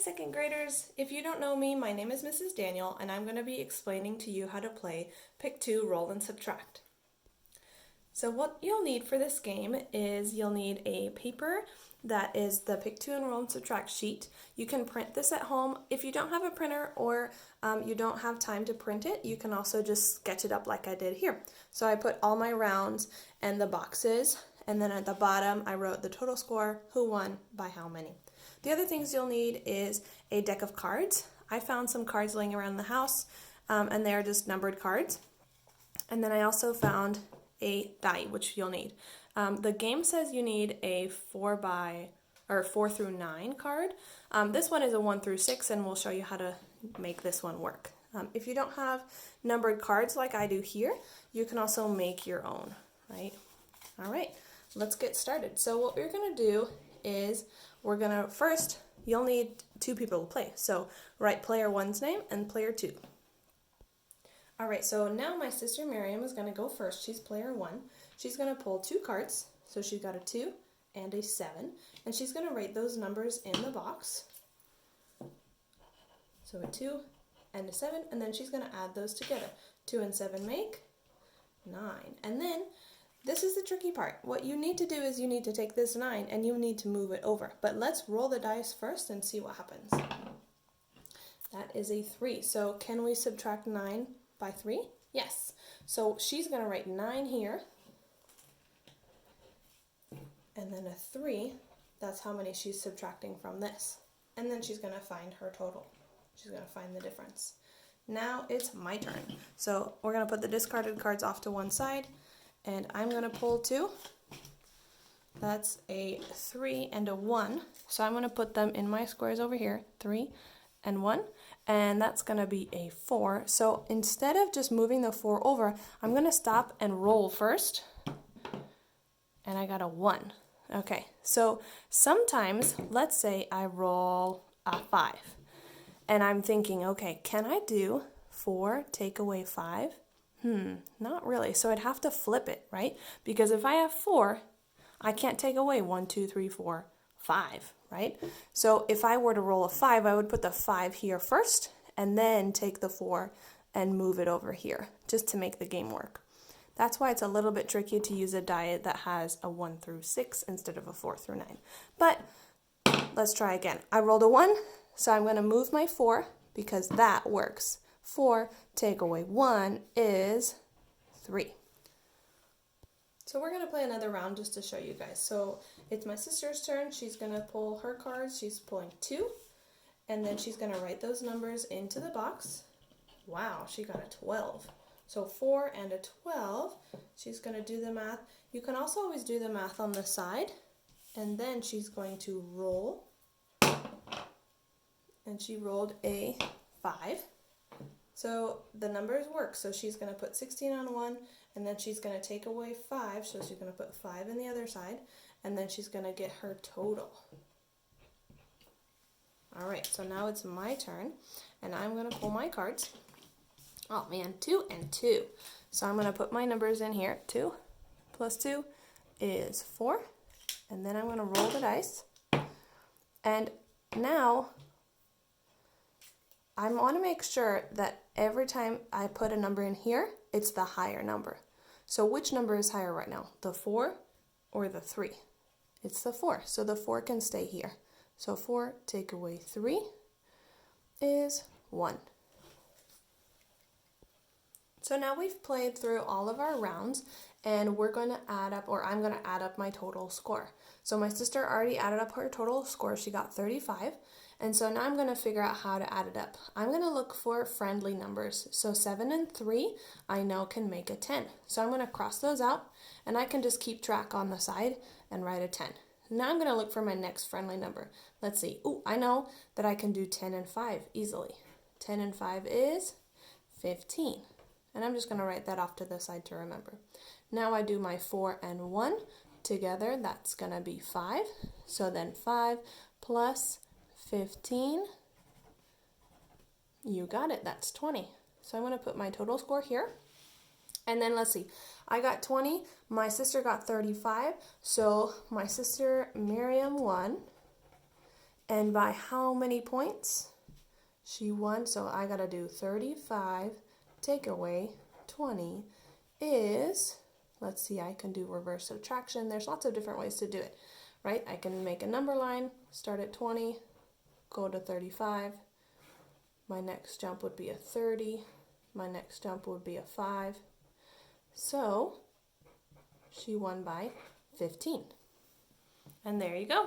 second graders. If you don't know me, my name is Mrs. Daniel, and I'm going to be explaining to you how to play Pick 2 Roll and Subtract. So what you'll need for this game is you'll need a paper that is the Pick 2 and Roll and Subtract sheet. You can print this at home. If you don't have a printer or you don't have time to print it, you can also just sketch it up like I did here. So I put all my rounds and the boxes, and then at the bottom I wrote the total score, who won, by how many. The other things you'll need is a deck of cards. I found some cards laying around the house, and they're just numbered cards. And then I also found a die, which you'll need. The game says you need a 4 through 9 card. This one is a 1 through 6, and we'll show you how to make this one work. If you don't have numbered cards like I do here, you can also make your own, right? All right, let's get started. So what we're gonna do is first, you'll need 2 people to play. So write player 1's name and player 2. All right, so now my sister Miriam is gonna go first. She's player 1. She's gonna pull 2 cards. So she's got a 2 and a 7, and she's gonna write those numbers in the box. So a 2 and a 7, and then she's gonna add those together. 2 and 7 make 9. And then this is the tricky part. What you need to do is you need to take this 9 and you need to move it over. But let's roll the dice first and see what happens. That is a 3. So can we subtract 9 by 3? Yes. So she's going to write 9 here. And then a 3. That's how many she's subtracting from this. And then she's going to find her total. She's going to find the difference. Now it's my turn. So we're going to put the discarded cards off to one side. And I'm going to pull 2. That's a 3 and a 1. So I'm going to put them in my squares over here, 3 and 1. And that's going to be a 4. So instead of just moving the 4 over, I'm going to stop and roll first. And I got a 1. Okay, so sometimes, let's say I roll a 5. And I'm thinking, okay, can I do 4 take away 5? Not really. So I'd have to flip it, right? Because if I have 4, I can't take away 1, 2, 3, 4, 5, right? So if I were to roll a 5, I would put the 5 here first and then take the 4 and move it over here just to make the game work. That's why it's a little bit tricky to use a die that has a 1 through 6 instead of a 4 through 9. But let's try again. I rolled a 1, so I'm going to move my 4 because that works. 4 take away 1 is 3. So we're going to play another round just to show you guys. So it's my sister's turn. She's going to pull her cards. She's pulling 2. And then she's going to write those numbers into the box. Wow, she got a 12. So 4 and a 12. She's going to do the math. You can also always do the math on the side. And then she's going to roll. And she rolled a 5. So the numbers work. So she's going to put 16 on one, and then she's going to take away 5. So she's going to put 5 in the other side, and then she's going to get her total. All right, so now it's my turn, and I'm going to pull my cards. Oh man, 2 and 2. So I'm going to put my numbers in here. 2 plus 2 is 4, and then I'm going to roll the dice. And now I want to make sure that every time I put a number in here, it's the higher number. So which number is higher right now? The 4 or the 3? It's the 4, so the 4 can stay here. So 4 take away 3 is 1. So now we've played through all of our rounds, and we're going to add up, or I'm going to add up my total score. So my sister already added up her total score. She got 35. And so now I'm going to figure out how to add it up. I'm going to look for friendly numbers. So 7 and 3 I know can make a 10. So I'm going to cross those out, and I can just keep track on the side and write a 10. Now I'm going to look for my next friendly number. Let's see. Ooh, I know that I can do 10 and 5 easily. 10 and 5 is 15. And I'm just going to write that off to the side to remember. Now I do my 4 and 1 together. That's going to be 5. So then 5 plus 15, you got it, that's 20. So I'm going to put my total score here. And then let's see, I got 20, my sister got 35, so my sister Miriam won, And by how many points? She won, so I gotta do 35, take away 20 is, let's see, I can do reverse subtraction. There's lots of different ways to do it, right? I can make a number line, start at 20, go to 35. My next jump would be a 30. My next jump would be a 5. So she won by 15. And there you go.